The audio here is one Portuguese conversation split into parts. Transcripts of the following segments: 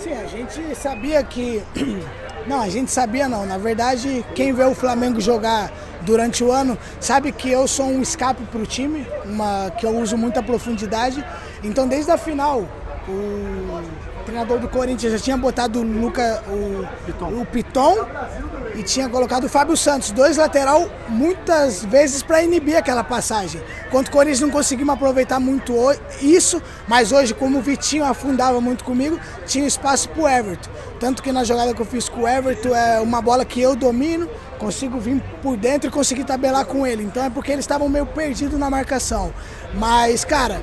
Sim, a gente sabia que... Não, a gente sabia não. Na verdade, quem vê o Flamengo jogar durante o ano sabe que eu sou um escape para o time, que eu uso muita profundidade. Então, desde a final, o treinador do Corinthians já tinha botado o Piton e tinha colocado o Fábio Santos, 2 lateral, muitas vezes para inibir aquela passagem. Enquanto o Corinthians não conseguimos aproveitar muito isso, mas hoje, como o Vitinho afundava muito comigo, tinha espaço para o Everton. Tanto que na jogada que eu fiz com o Everton é uma bola que eu domino, consigo vir por dentro e conseguir tabelar com ele. Então é porque eles estavam meio perdidos na marcação. Mas, cara,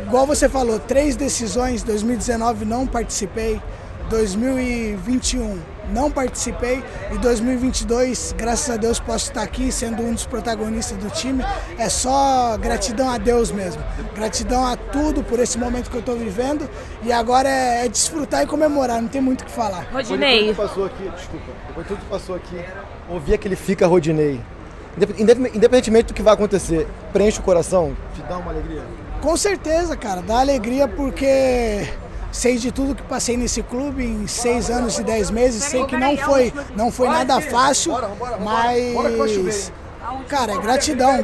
igual você falou, 3 decisões, 2019 não participei, 2021 não participei e 2022, graças a Deus, posso estar aqui sendo um dos protagonistas do time. É só gratidão a Deus mesmo, gratidão a tudo por esse momento que eu estou vivendo e agora é desfrutar e comemorar, não tem muito o que falar. Rodinei. Depois tudo que passou aqui, ouvir aquele fica Rodinei, independentemente do que vai acontecer, preenche o coração, te dá uma alegria? Com certeza, cara, dá alegria porque... Sei de tudo que passei nesse clube em 6 anos e 10 meses, sei que não foi nada fácil, mas, cara, é gratidão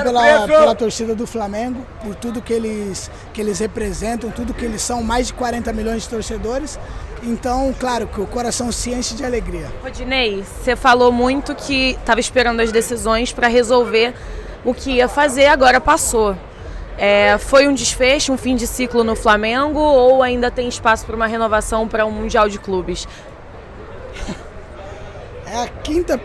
pela torcida do Flamengo, por tudo que eles representam, tudo que eles são, mais de 40 milhões de torcedores, então, claro, que o coração se enche de alegria. Rodinei, você falou muito que estava esperando as decisões para resolver o que ia fazer, agora passou. Foi um desfecho, um fim de ciclo no Flamengo ou ainda tem espaço para uma renovação para um Mundial de Clubes? É a quinta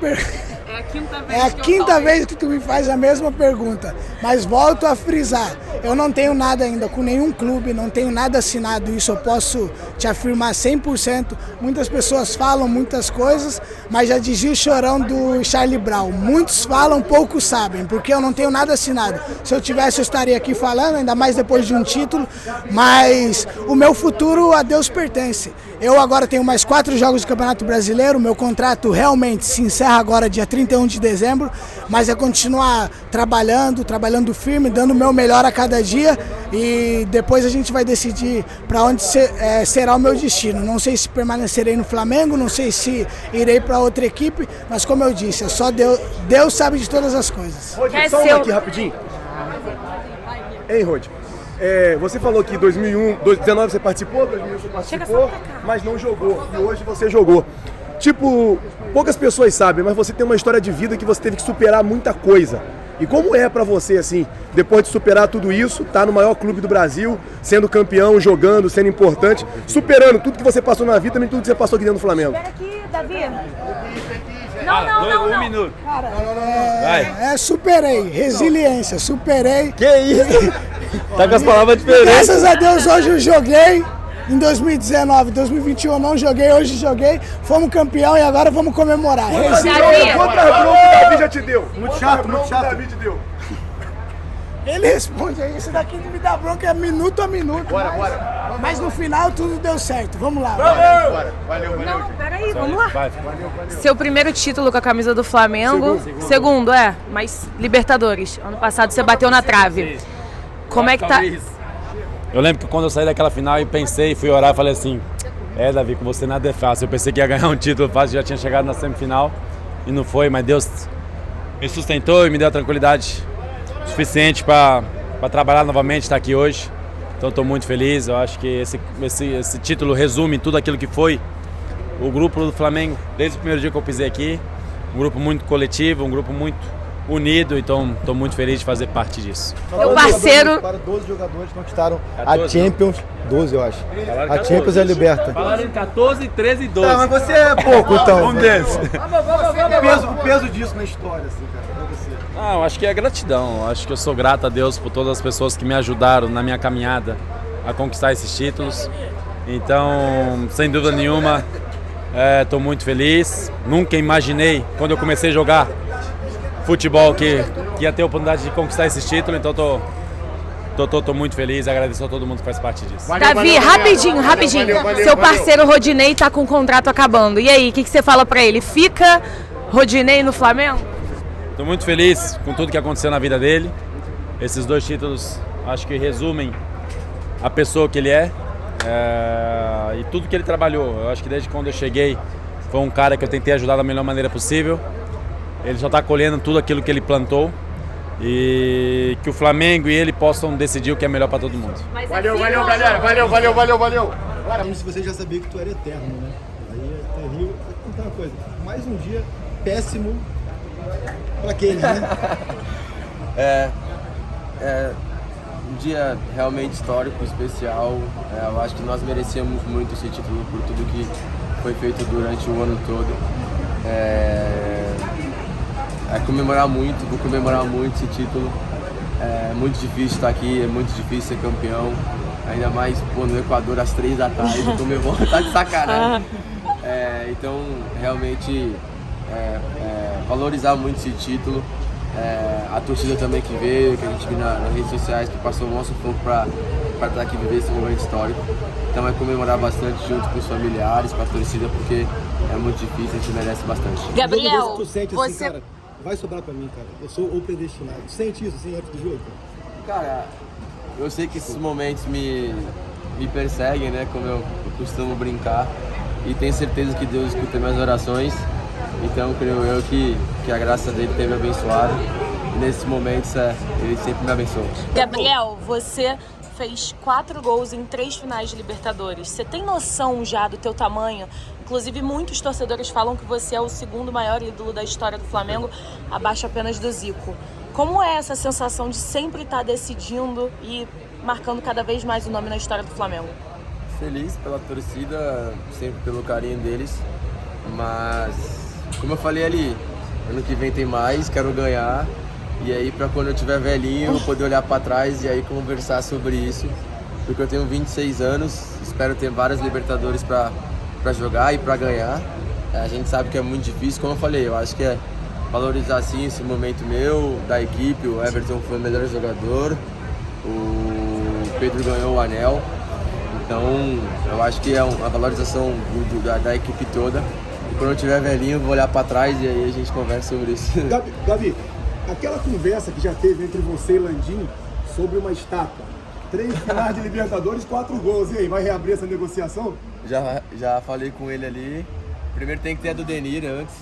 vez que tu me faz a mesma pergunta, mas volto a frisar, eu não tenho nada ainda com nenhum clube, não tenho nada assinado, isso eu posso te afirmar 100%, muitas pessoas falam muitas coisas, mas já dizia o chorão do Charlie Brown, muitos falam, poucos sabem, porque eu não tenho nada assinado, se eu tivesse eu estaria aqui falando, ainda mais depois de um título, mas o meu futuro a Deus pertence. Eu agora tenho mais 4 jogos do Campeonato Brasileiro, meu contrato realmente se encerra agora dia 31 de dezembro, mas é continuar trabalhando firme, dando o meu melhor a cada dia e depois a gente vai decidir para onde será o meu destino. Não sei se permanecerei no Flamengo, não sei se irei para outra equipe, mas como eu disse, é só Deus sabe de todas as coisas. Rod, só uma aqui rapidinho. Hein, Rod? Você falou que 2019 você participou, 2001 você participou, mas não jogou, e hoje você jogou. Tipo, poucas pessoas sabem, mas você tem uma história de vida que você teve que superar muita coisa. E como é pra você, assim, depois de superar tudo isso, tá no maior clube do Brasil, sendo campeão, jogando, sendo importante, superando tudo que você passou na vida, também tudo que você passou aqui dentro do Flamengo? Espera aqui, Davi. Não. Um minuto. Cara, superei, resiliência, superei. Que isso? Tá com as palavras diferentes. Graças a Deus hoje eu joguei. Em 2019, 2021 eu não joguei, hoje joguei, fomos campeão e agora vamos comemorar. Quantas broncas o Davi já te deu? Muito chato. O Davi te deu. Ele responde aí, esse daqui de me dar bronca é minuto a minuto. Bora. Mas no final tudo deu certo, vamos lá. Valeu. Não, peraí, vamos lá. Seu primeiro título com a camisa do Flamengo. Segundo, mas Libertadores. Ano passado você bateu na trave. Como é que tá? Eu lembro que quando eu saí daquela final e pensei, fui orar e falei assim, Davi, com você nada é fácil. Eu pensei que ia ganhar um título fácil, já tinha chegado na semifinal e não foi, mas Deus me sustentou e me deu a tranquilidade suficiente para trabalhar novamente, estar aqui hoje. Então estou muito feliz, eu acho que esse título resume tudo aquilo que foi o grupo do Flamengo desde o primeiro dia que eu pisei aqui. Um grupo muito coletivo, um grupo muito unido, então estou muito feliz de fazer parte disso. Meu parceiro... Para 12 jogadores conquistaram a Champions, 12 eu acho. A Champions e a Liberta. Falaram 14, 13 e 12. Tá, mas você é pouco então. Um deles. O peso disso na história, assim, cara, pra você. Eu acho que é gratidão. Eu acho que eu sou grato a Deus por todas as pessoas que me ajudaram na minha caminhada a conquistar esses títulos. Então, sem dúvida nenhuma, estou muito feliz. Nunca imaginei, quando eu comecei a jogar futebol, que ia ter a oportunidade de conquistar esse título. Então, tô muito feliz e agradeço a todo mundo que faz parte disso. Davi, rapidinho. Seu parceiro Rodinei tá com o contrato acabando. E aí, o que você fala pra ele? Fica Rodinei no Flamengo? Estou muito feliz com tudo que aconteceu na vida dele. Esses 2 títulos acho que resumem a pessoa que ele é. e tudo que ele trabalhou. Eu acho que desde quando eu cheguei foi um cara que eu tentei ajudar da melhor maneira possível. Ele só está colhendo tudo aquilo que ele plantou e que o Flamengo e ele possam decidir o que é melhor para todo mundo. Valeu, galera. Valeu. Se você já sabia que tu era eterno, né? Aí é terrível. Vou contar uma coisa. Mais um dia péssimo pra quem, né? Um dia realmente histórico, especial. Eu acho que nós merecíamos muito esse título por tudo que foi feito durante o ano todo. Vou comemorar muito esse título. É muito difícil estar aqui, é muito difícil ser campeão. Ainda mais no Equador às 3 da tarde, comemora, tá de sacanagem. Então, realmente, valorizar muito esse título. A torcida também que veio, que a gente viu nas redes sociais, que passou o nosso pouco para estar aqui viver esse momento histórico. Então, comemorar bastante junto com os familiares, com a torcida, porque é muito difícil, a gente merece bastante. Gabriel, Tu sente você... assim, cara, vai sobrar pra mim, cara. Eu sou o predestinado. Tu sente isso assim antes do jogo? Cara, eu sei que esses momentos me perseguem, né? Como eu costumo brincar. E tenho certeza que Deus escuta minhas orações. Então, creio eu que a graça dele tem me abençoado. E nesses momentos, ele sempre me abençoa. Gabriel, você fez 4 gols em 3 finais de Libertadores. Você tem noção já do teu tamanho? Inclusive, muitos torcedores falam que você é o 2º maior ídolo da história do Flamengo, abaixo apenas do Zico. Como é essa sensação de sempre estar decidindo e marcando cada vez mais o nome na história do Flamengo? Feliz pela torcida, sempre pelo carinho deles. Mas, como eu falei ali, ano que vem tem mais, quero ganhar. E aí, para quando eu tiver velhinho, eu poder olhar para trás e aí conversar sobre isso. Porque eu tenho 26 anos, espero ter várias Libertadores para jogar e para ganhar. A gente sabe que é muito difícil, como eu falei, eu acho que é valorizar sim esse momento meu, da equipe. O Everton foi o melhor jogador, o Pedro ganhou o anel. Então, eu acho que é uma valorização da equipe toda. E quando eu tiver velhinho, eu vou olhar para trás e aí a gente conversa sobre isso. Gabi, aquela conversa que já teve entre você e Landim sobre uma estátua. 3 finais de Libertadores, 4 gols. E aí, vai reabrir essa negociação? Já falei com ele ali. Primeiro tem que ter a do Denir antes,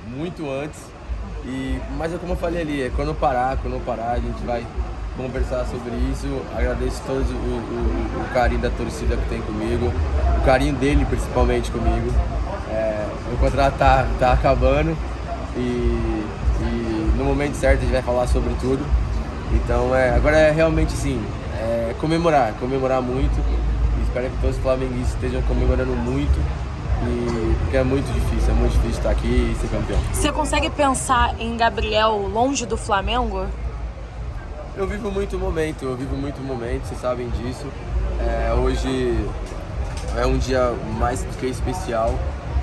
muito antes. Mas é como eu falei ali, quando parar, a gente vai conversar sobre isso. Agradeço todos o carinho da torcida que tem comigo, o carinho dele principalmente comigo. O contrato tá acabando e no momento certo a gente vai falar sobre tudo. Então agora é realmente assim, comemorar muito. E espero que todos os flamenguistas estejam comemorando muito. Porque é muito difícil estar aqui e ser campeão. Você consegue pensar em Gabriel longe do Flamengo? Eu vivo muito momento, vocês sabem disso. Hoje é um dia mais do que especial.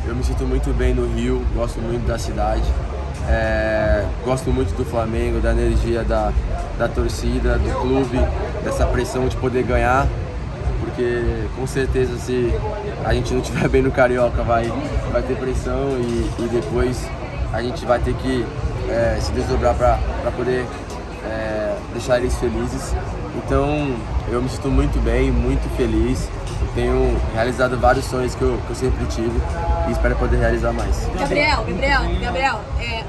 Eu me sinto muito bem no Rio, gosto muito da cidade. Gosto muito do Flamengo, da energia da torcida, do clube, dessa pressão de poder ganhar. Porque com certeza se a gente não estiver bem no Carioca vai ter pressão e depois a gente vai ter que se desdobrar para poder deixar eles felizes. Então eu me sinto muito bem, muito feliz. Eu tenho realizado vários sonhos que eu sempre tive e espero poder realizar mais. Gabriel,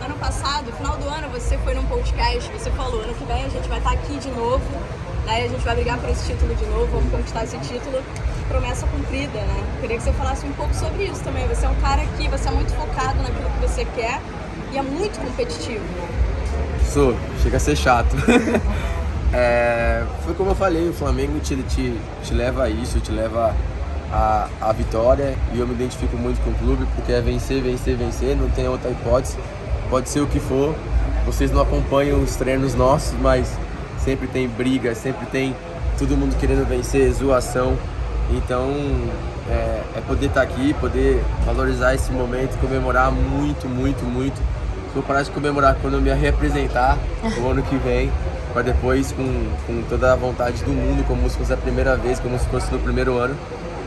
ano passado, final do ano, você foi num podcast, você falou, ano que vem a gente vai estar aqui de novo. Aí a gente vai brigar por esse título de novo, vamos conquistar esse título, promessa cumprida, né? Queria que você falasse um pouco sobre isso também. Você é um cara que você é muito focado naquilo que você quer e é muito competitivo. Chega a ser chato. Foi como eu falei, o Flamengo te leva a isso, te leva a vitória e eu me identifico muito com o clube porque é vencer, não tem outra hipótese, pode ser o que for. Vocês não acompanham os treinos nossos, mas sempre tem briga, sempre tem todo mundo querendo vencer, zoação. Então é poder estar aqui, poder valorizar esse momento, comemorar muito. Vou parar de comemorar quando eu me representar o ano que vem, para depois com toda a vontade do mundo, como se fosse a primeira vez, como se fosse no primeiro ano,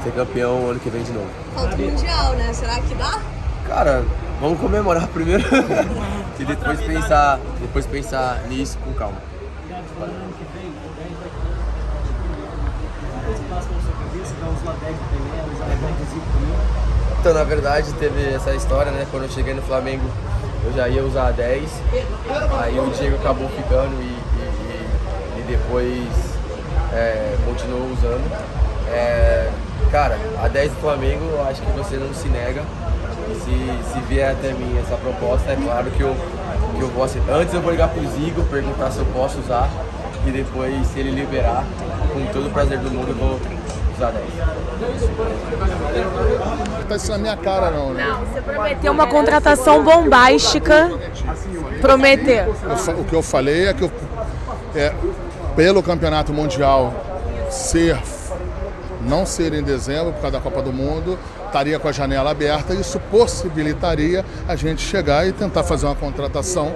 ser campeão o ano que vem de novo. Falta o Mundial, né? Será que dá? Cara, vamos comemorar primeiro e depois pensar nisso com calma. passa pela sua cabeça, já usou a 10 do Pelé, usar a 10 do Zico também? Então, na verdade, teve essa história, né? Quando eu cheguei no Flamengo, eu já ia usar a 10. Aí o Diego acabou ficando e depois continuou usando. Cara, a 10 do Flamengo, eu acho que você não se nega. E se vier até mim essa proposta, é claro que eu vou aceitar. Antes eu vou ligar pro Zico, perguntar se eu posso usar. E depois, se ele liberar, com todo o prazer do mundo, eu vou usar 10. Não tá isso na minha cara, não, né? Não, você prometeu uma contratação bombástica. Prometeu. O que eu falei é que pelo Campeonato Mundial não ser em dezembro, por causa da Copa do Mundo, estaria com a janela aberta, isso possibilitaria a gente chegar e tentar fazer uma contratação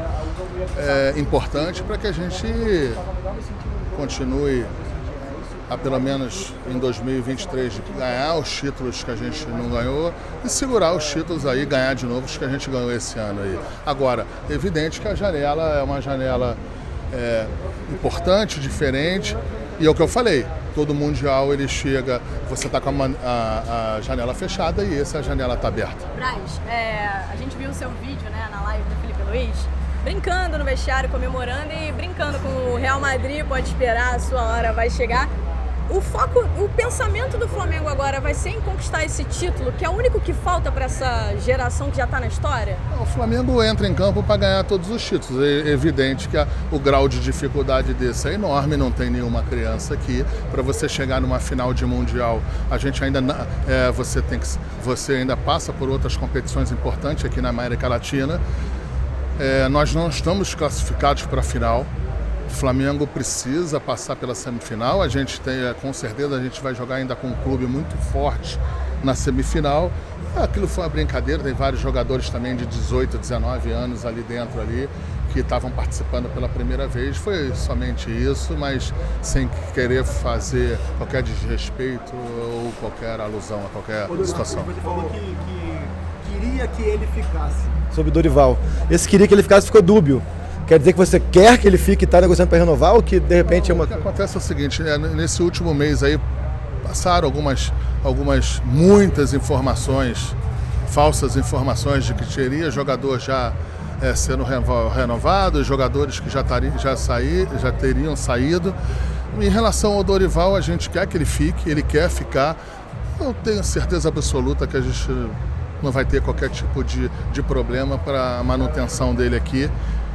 importante para que a gente continue a pelo menos em 2023 ganhar os títulos que a gente não ganhou e segurar os títulos aí, ganhar de novo os que a gente ganhou esse ano aí. Agora, evidente que a janela é uma janela importante, diferente, e é o que eu falei, todo Mundial ele chega, você está com a janela fechada e a janela está aberta. Braz, a gente viu o seu vídeo, né, na live do Felipe Luiz, brincando no vestiário, comemorando e brincando com o Real Madrid, pode esperar, a sua hora vai chegar. O foco, o pensamento do Flamengo agora vai ser em conquistar esse título, que é o único que falta para essa geração que já está na história? O Flamengo entra em campo para ganhar todos os títulos. É evidente que o grau de dificuldade desse é enorme, não tem nenhuma criança aqui. Para você chegar numa final de Mundial, a gente ainda você ainda passa por outras competições importantes aqui na América Latina. Nós não estamos classificados para a final. O Flamengo precisa passar pela semifinal. A gente tem, com certeza, a gente vai jogar ainda com um clube muito forte na semifinal. Aquilo foi uma brincadeira, tem vários jogadores também de 18, 19 anos ali dentro ali, que estavam participando pela primeira vez. Foi somente isso, mas sem querer fazer qualquer desrespeito ou qualquer alusão a qualquer situação. Você falou que queria que ele ficasse. Sobre o Dorival. Esse queria que ele ficasse ficou dúbio. Quer dizer que você quer que ele fique e está negociando para renovar ou que de repente é uma... O que acontece é o seguinte, nesse último mês aí passaram muitas informações, falsas informações de que teria jogador já sendo renovado, jogadores que já teriam saído. Em relação ao Dorival, a gente quer que ele fique, ele quer ficar. Eu tenho certeza absoluta que a gente não vai ter qualquer tipo de problema para a manutenção dele aqui.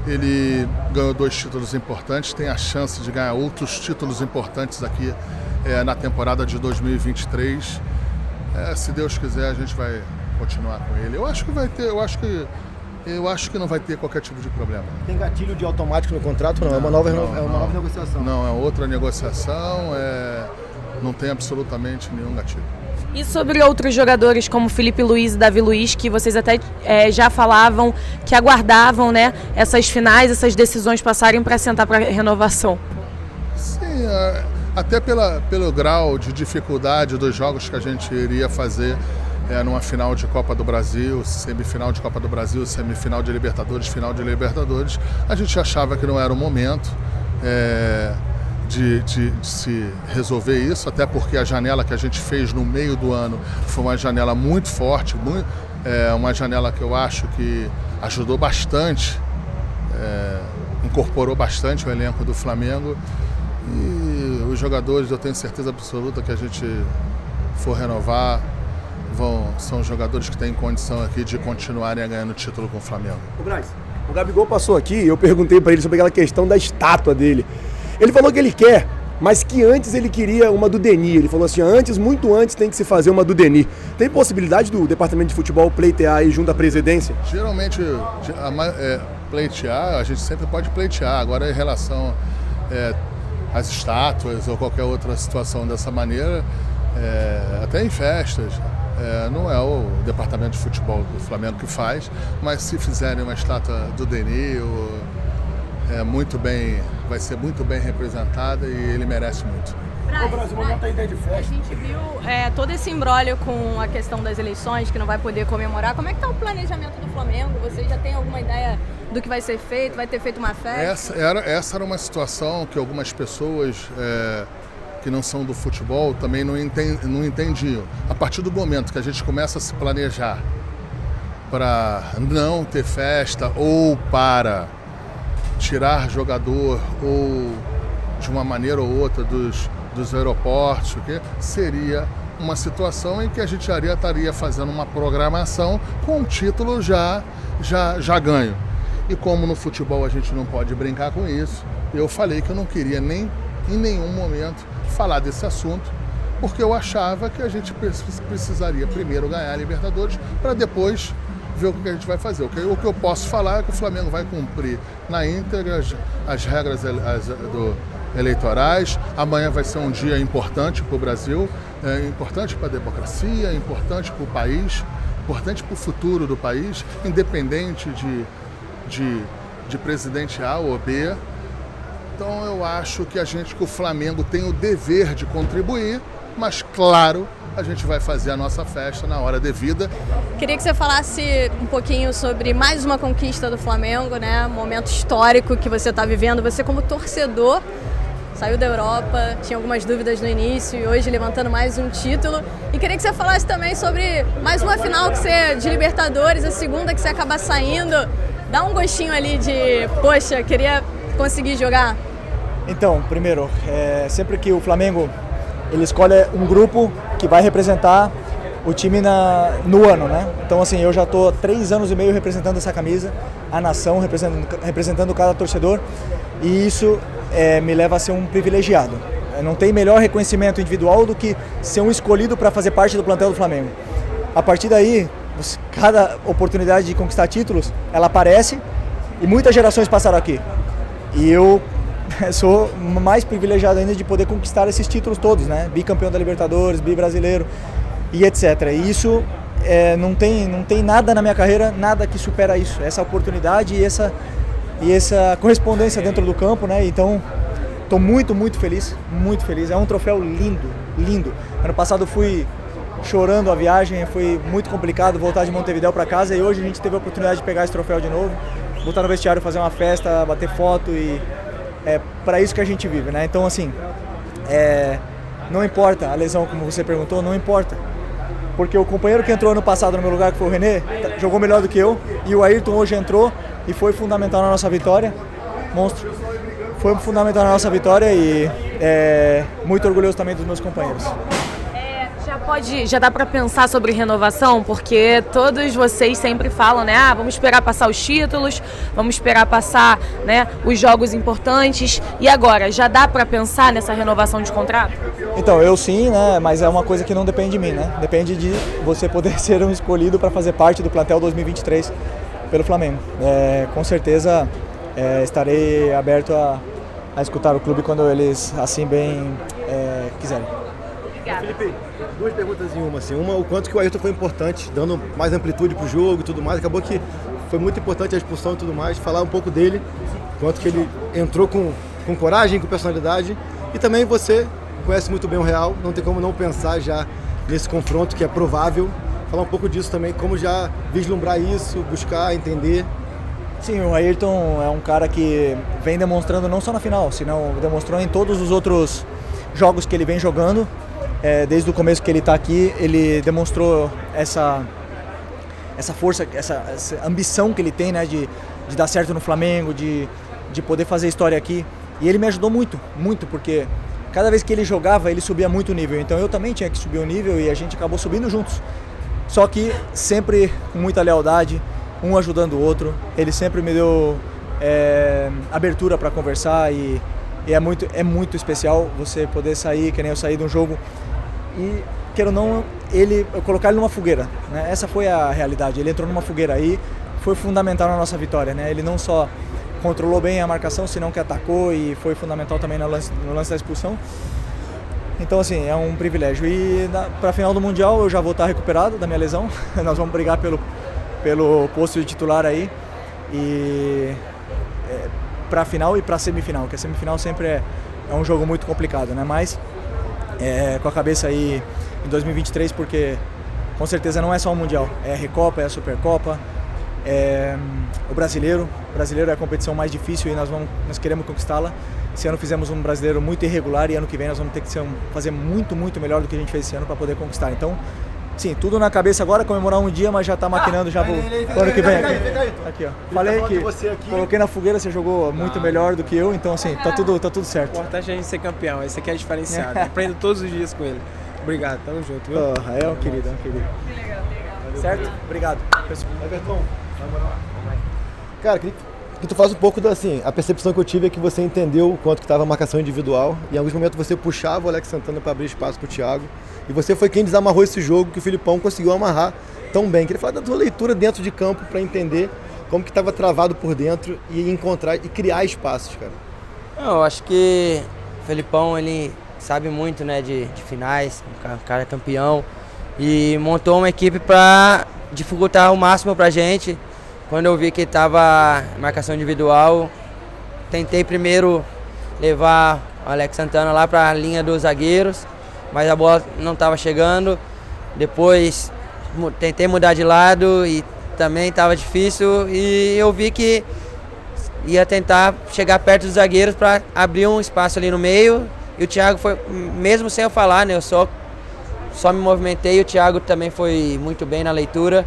Ele ganhou 2 títulos importantes, tem a chance de ganhar outros títulos importantes aqui na temporada de 2023. Se Deus quiser, a gente vai continuar com ele. Eu acho que não vai ter qualquer tipo de problema. Tem gatilho de automático no contrato? Não, é uma nova negociação. Não, é outra negociação, não tem absolutamente nenhum gatilho. E sobre outros jogadores como Felipe Luiz e Davi Luiz, que vocês até já falavam que aguardavam, né, essas finais, essas decisões passarem para sentar para renovação? Sim, até pelo grau de dificuldade dos jogos que a gente iria fazer numa final de Copa do Brasil, semifinal de Copa do Brasil, semifinal de Libertadores, final de Libertadores, a gente achava que não era o momento de se resolver isso, até porque a janela que a gente fez no meio do ano foi uma janela muito forte, uma janela que eu acho que ajudou bastante, incorporou bastante o elenco do Flamengo, e os jogadores, eu tenho certeza absoluta que a gente for renovar, são jogadores que têm condição aqui de continuarem ganhando título com o Flamengo. Ô Braz, o Gabigol passou aqui e eu perguntei para ele sobre aquela questão da estátua dele. Ele falou que ele quer, mas que antes ele queria uma do Denis. Ele falou assim, muito antes tem que se fazer uma do Denis. Tem possibilidade do departamento de futebol pleitear aí junto à presidência? Geralmente, pleitear, a gente sempre pode pleitear. Agora, em relação às estátuas ou qualquer outra situação dessa maneira, até em festas, não é o departamento de futebol do Flamengo que faz, mas se fizerem uma estátua do Denis, vai ser muito bem representada e ele merece muito. A gente viu todo esse imbróglio com a questão das eleições, que não vai poder comemorar. Como é que está o planejamento do Flamengo? Você já tem alguma ideia do que vai ser feito? Vai ter feito uma festa? Essa era uma situação que algumas pessoas que não são do futebol também não entendiam. A partir do momento que a gente começa a se planejar para não ter festa ou para tirar jogador ou de uma maneira ou outra dos aeroportos, seria uma situação em que a gente estaria fazendo uma programação com um título já ganho. E como no futebol a gente não pode brincar com isso, eu falei que eu não queria nem em nenhum momento falar desse assunto, porque eu achava que a gente precisaria primeiro ganhar a Libertadores para depois ver o que a gente vai fazer. O que eu posso falar é que o Flamengo vai cumprir na íntegra as regras eleitorais. Amanhã vai ser um dia importante para o Brasil, importante para a democracia, importante para o país, importante para o futuro do país, independente de presidente A ou B. Então eu acho que o Flamengo tem o dever de contribuir, mas claro, a gente vai fazer a nossa festa na hora devida. Queria que você falasse um pouquinho sobre mais uma conquista do Flamengo, né? Um momento histórico que você está vivendo. Você como torcedor saiu da Europa, tinha algumas dúvidas no início e hoje levantando mais um título. E queria que você falasse também sobre mais uma final de Libertadores, a segunda que você acaba saindo. Dá um gostinho ali de, poxa, queria conseguir jogar. Então, primeiro, sempre que o Flamengo ele escolhe um grupo que vai representar o time no ano, né? Então, assim, eu já estou há 3 anos e meio representando essa camisa, a nação, representando cada torcedor, e isso me leva a ser um privilegiado. Não tem melhor reconhecimento individual do que ser um escolhido para fazer parte do plantel do Flamengo. A partir daí, cada oportunidade de conquistar títulos, ela aparece e muitas gerações passaram aqui. E eu sou mais privilegiado ainda de poder conquistar esses títulos todos, né? Bicampeão da Libertadores, bi-brasileiro e etc. E isso não tem nada na minha carreira, nada que supera isso. Essa oportunidade e essa correspondência dentro do campo, né? Então, estou muito, muito feliz, muito feliz. É um troféu lindo, lindo. Ano passado fui chorando a viagem, foi muito complicado voltar de Montevidéu para casa e hoje a gente teve a oportunidade de pegar esse troféu de novo, botar no vestiário, fazer uma festa, bater foto e é para isso que a gente vive, né? Então, assim, não importa a lesão, como você perguntou, não importa. Porque o companheiro que entrou ano passado no meu lugar, que foi o René, jogou melhor do que eu, e o Ayrton hoje entrou e foi fundamental na nossa vitória. Monstro. Foi fundamental na nossa vitória e muito orgulhoso também dos meus companheiros. Já dá para pensar sobre renovação, porque todos vocês sempre falam, né? Vamos esperar passar os títulos, vamos esperar passar, né, os jogos importantes. E agora, já dá para pensar nessa renovação de contrato? Então, eu sim, né? Mas é uma coisa que não depende de mim, né? Depende de você poder ser um escolhido para fazer parte do plantel 2023 pelo Flamengo. Com certeza estarei aberto a escutar o clube quando eles assim bem quiserem. Felipe, 2 perguntas em uma, assim. Uma, o quanto que o Ayrton foi importante, dando mais amplitude pro jogo e tudo mais. Acabou que foi muito importante a expulsão e tudo mais. Falar um pouco dele, quanto que ele entrou com coragem, com personalidade. E também você conhece muito bem o Real, não tem como não pensar já nesse confronto que é provável. Falar um pouco disso também, como já vislumbrar isso, buscar, entender. Sim, o Ayrton é um cara que vem demonstrando não só na final, senão demonstrou em todos os outros jogos que ele vem jogando. Desde o começo que ele está aqui, ele demonstrou essa força, essa ambição que ele tem, né, de dar certo no Flamengo, de poder fazer história aqui. E ele me ajudou muito, muito, porque cada vez que ele jogava, ele subia muito o nível. Então eu também tinha que subir o nível e a gente acabou subindo juntos. Só que sempre com muita lealdade, um ajudando o outro. Ele sempre me deu abertura para conversar e é muito especial você poder sair, que nem eu saí de um jogo e, quero ou não, eu colocar ele numa fogueira, né? Essa foi a realidade. Ele entrou numa fogueira aí, foi fundamental na nossa vitória, né? Ele não só controlou bem a marcação, senão que atacou e foi fundamental também no lance da expulsão. Então, assim, é um privilégio. E para a final do Mundial eu já vou estar recuperado da minha lesão. Nós vamos brigar pelo posto de titular aí. E para a final e para a semifinal, que a semifinal sempre é um jogo muito complicado, né? Mas com a cabeça aí em 2023, porque com certeza não é só o Mundial, é a Recopa, é a Supercopa, o Brasileiro. O Brasileiro é a competição mais difícil e nós queremos conquistá-la. esse ano fizemos um brasileiro muito irregular e ano que vem nós vamos ter que fazer muito, muito melhor do que a gente fez esse ano para poder conquistar. Então, sim, tudo na cabeça agora, comemorar um dia, mas já está maquinando já pro ano que vem. Aqui, ó. Falei que coloquei na fogueira, você jogou muito melhor do que eu, então assim, tá tudo certo. O importante é a gente ser campeão, esse aqui é diferenciado. Aprendo todos os dias com ele. Obrigado, tamo junto, viu? É um querido, é um querido. Certo? Obrigado. Everton, cara, queria que tu faça um pouco da, assim, a percepção que eu tive é que você entendeu o quanto que estava a marcação individual e em alguns momentos você puxava o Alex Santana para abrir espaço para o Thiago e você foi quem desamarrou esse jogo que o Filipão conseguiu amarrar tão bem. Queria falar da tua leitura dentro de campo para entender como que estava travado por dentro e encontrar e criar espaços, cara. Eu acho que o Felipão, ele sabe muito, né, de finais, o cara é campeão e montou uma equipe para dificultar ao máximo pra gente. Quando eu vi que estava marcação individual, tentei primeiro levar o Alex Santana lá para a linha dos zagueiros, mas a bola não estava chegando. Depois tentei mudar de lado e também estava difícil. E eu vi que ia tentar chegar perto dos zagueiros para abrir um espaço ali no meio. E o Thiago foi, mesmo sem eu falar, né, eu só me movimentei. O Thiago também foi muito bem na leitura.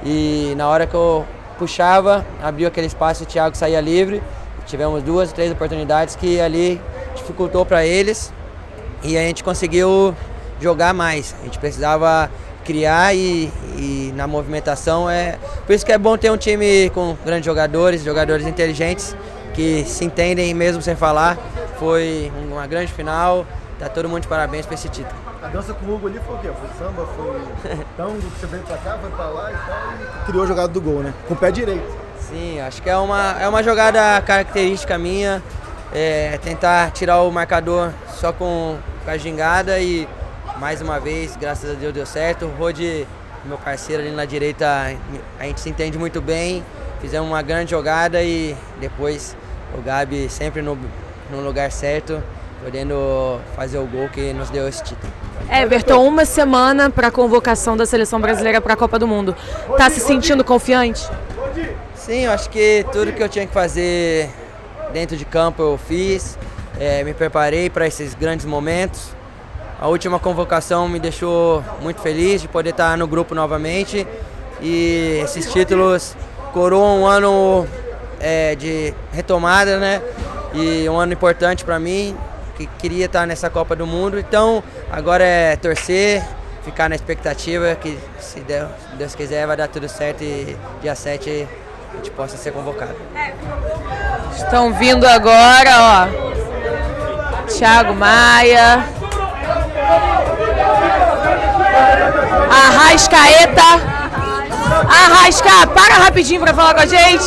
E na hora que eu puxava, abriu aquele espaço e o Thiago saía livre. Tivemos 2 ou 3 oportunidades que ali dificultou para eles e a gente conseguiu jogar mais. A gente precisava criar e na movimentação por isso que é bom ter um time com grandes jogadores inteligentes que se entendem mesmo sem falar. Foi uma grande final, tá todo mundo de parabéns para esse título. A dança com o Hugo ali foi o quê? Foi samba, foi tango, que você veio pra cá, foi pra lá e tal, e criou a jogada do gol, né? Com o pé direito. Sim, acho que é uma jogada característica minha, tentar tirar o marcador só com a gingada e mais uma vez, graças a Deus deu certo. O Rodi, meu parceiro ali na direita, a gente se entende muito bem, fizemos uma grande jogada e depois o Gabi sempre no lugar certo, podendo fazer o gol que nos deu esse título. Everton, uma semana para a convocação da Seleção Brasileira para a Copa do Mundo. Tá se sentindo confiante? Sim, eu acho que tudo que eu tinha que fazer dentro de campo eu fiz. Me preparei para esses grandes momentos. A última convocação me deixou muito feliz de poder estar no grupo novamente. E esses títulos coroam um ano de retomada, né? E um ano importante para mim, que queria estar nessa Copa do Mundo. Então, agora é torcer, ficar na expectativa que, se Deus quiser, vai dar tudo certo e dia 7 a gente possa ser convocado. Estão vindo agora, ó, Thiago Maia, Arrascaeta. Para rapidinho para falar com a gente.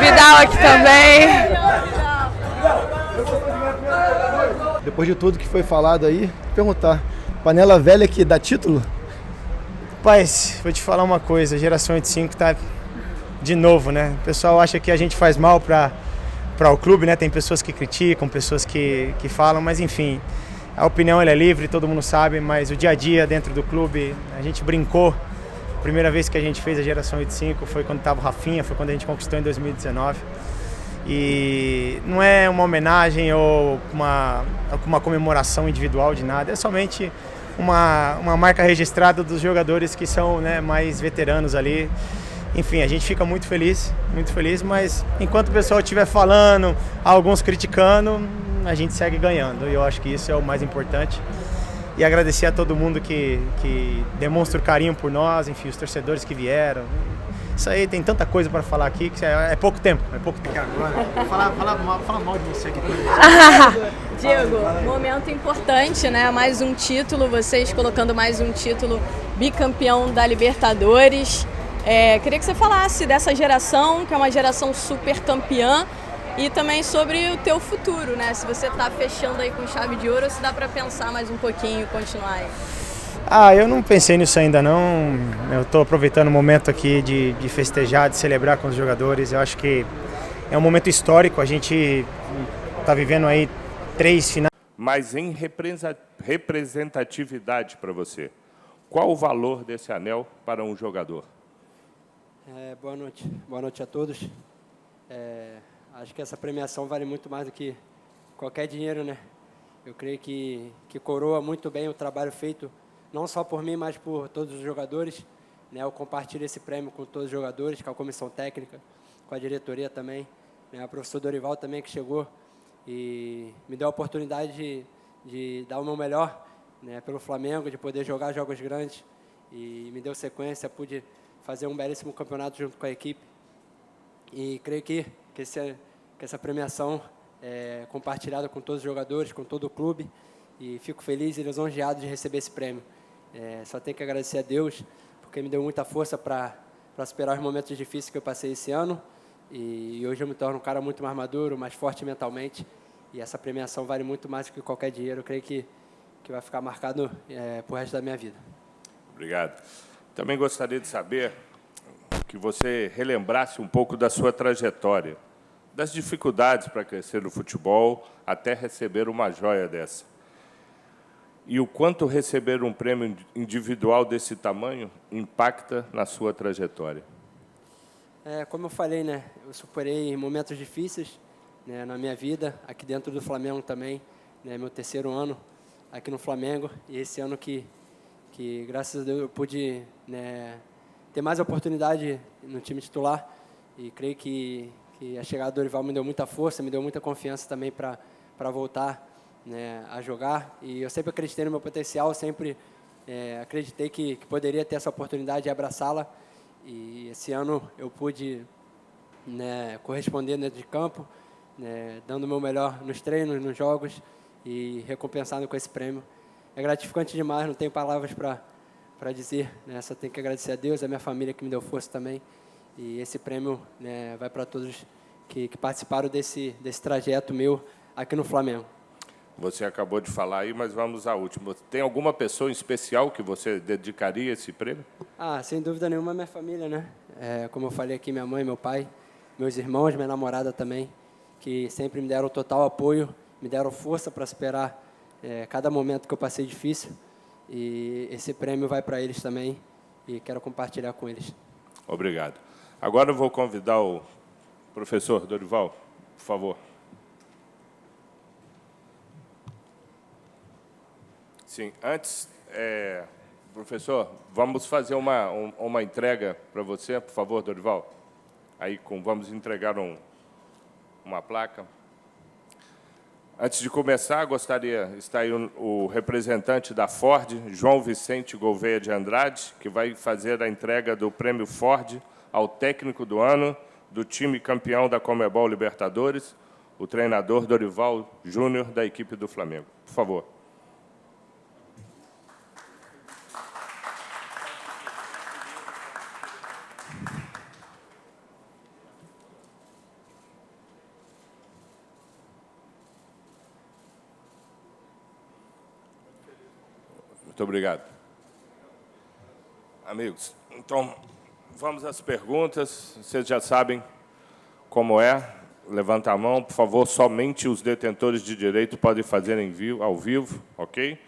Vidal aqui também. Depois de tudo que foi falado aí, perguntar, panela velha que dá título? Rapaz, vou te falar uma coisa, a geração 85 tá de novo, né? O pessoal acha que a gente faz mal para o clube, né? Tem pessoas que criticam, pessoas que falam, mas enfim, a opinião ela é livre, todo mundo sabe, mas o dia a dia dentro do clube, a gente brincou. A primeira vez que a gente fez a geração 85 foi quando estava o Rafinha, foi quando a gente conquistou em 2019. E não é uma homenagem ou uma comemoração individual de nada, é somente uma marca registrada dos jogadores que são, né, mais veteranos ali. Enfim, a gente fica muito feliz, mas enquanto o pessoal estiver falando, alguns criticando, a gente segue ganhando. E eu acho que isso é o mais importante. E agradecer a todo mundo que demonstra o carinho por nós, enfim, os torcedores que vieram. Isso aí tem tanta coisa para falar aqui que é pouco tempo. Agora, fala mal de você aqui. Diego, momento importante, né? Mais um título, vocês colocando mais um título, bicampeão da Libertadores. Queria que você falasse dessa geração, que é uma geração super campeã, e também sobre o teu futuro, né? Se você tá fechando aí com chave de ouro, ou se dá para pensar mais um pouquinho e continuar aí. Eu não pensei nisso ainda não. Eu estou aproveitando o momento aqui de festejar, de celebrar com os jogadores. Eu acho que é um momento histórico. A gente está vivendo aí 3 finais. Mas em representatividade para você, qual o valor desse anel para um jogador? Boa noite a todos. acho que essa premiação vale muito mais do que qualquer dinheiro, né? Eu creio que coroa muito bem o trabalho feito, não só por mim, mas por todos os jogadores. Né? Eu compartilho esse prêmio com todos os jogadores, com a comissão técnica, com a diretoria também. Né? O professor Dorival também, que chegou e me deu a oportunidade de dar o meu melhor, né, pelo Flamengo, de poder jogar jogos grandes. E me deu sequência, pude fazer um belíssimo campeonato junto com a equipe. E creio que essa premiação é compartilhada com todos os jogadores, com todo o clube. E fico feliz e lisonjeado de receber esse prêmio. Só tenho que agradecer a Deus, porque me deu muita força para superar os momentos difíceis que eu passei esse ano. E hoje eu me torno um cara muito mais maduro, mais forte mentalmente. E essa premiação vale muito mais do que qualquer dinheiro. Eu creio que vai ficar marcado pro resto da minha vida. Obrigado. Também gostaria de saber que você relembrasse um pouco da sua trajetória, das dificuldades para crescer no futebol até receber uma joia dessa. E o quanto receber um prêmio individual desse tamanho impacta na sua trajetória. Como eu falei, né, eu superei momentos difíceis, né, na minha vida, aqui dentro do Flamengo também, né, meu 3º ano aqui no Flamengo, e esse ano que graças a Deus eu pude, né, ter mais oportunidade no time titular, e creio que a chegada do Dorival me deu muita força, me deu muita confiança também para voltar, né, a jogar, e eu sempre acreditei no meu potencial, sempre acreditei que poderia ter essa oportunidade e abraçá-la, e esse ano eu pude, né, corresponder dentro de campo, né, dando o meu melhor nos treinos, nos jogos, e recompensado com esse prêmio. É gratificante demais, não tenho palavras para dizer, né, só tenho que agradecer a Deus, a minha família que me deu força também, e esse prêmio, né, vai para todos que participaram desse trajeto meu aqui no Flamengo. Você acabou de falar aí, mas vamos à última. Tem alguma pessoa em especial que você dedicaria esse prêmio? Sem dúvida nenhuma, minha família, né? Como eu falei aqui, minha mãe, meu pai, meus irmãos, minha namorada também, que sempre me deram total apoio, me deram força para superar cada momento que eu passei difícil. E esse prêmio vai para eles também e quero compartilhar com eles. Obrigado. Agora eu vou convidar o professor Dorival, por favor. Sim, antes, professor, vamos fazer uma entrega para você, por favor, Dorival. Aí vamos entregar uma placa. Antes de começar, está aí o representante da Ford, João Vicente Gouveia de Andrade, que vai fazer a entrega do prêmio Ford ao técnico do ano do time campeão da Conmebol Libertadores, o treinador Dorival Júnior, da equipe do Flamengo. Por favor. Muito obrigado. Amigos, então, vamos às perguntas. Vocês já sabem como é. Levanta a mão, por favor. Somente os detentores de direito podem fazer ao vivo, ok?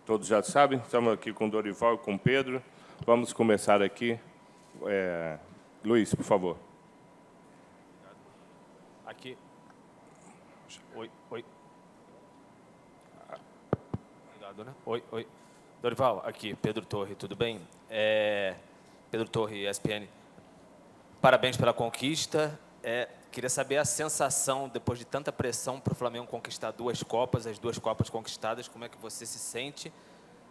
Todos já sabem. Estamos aqui com o Dorival e com o Pedro. Vamos começar aqui. Luiz, por favor. Aqui. Oi. Cuidado, né? Oi. Dorival, aqui, Pedro Torre, tudo bem? Pedro Torre, ESPN. Parabéns pela conquista. Queria saber a sensação, depois de tanta pressão para o Flamengo conquistar as 2 Copas conquistadas, como é que você se sente?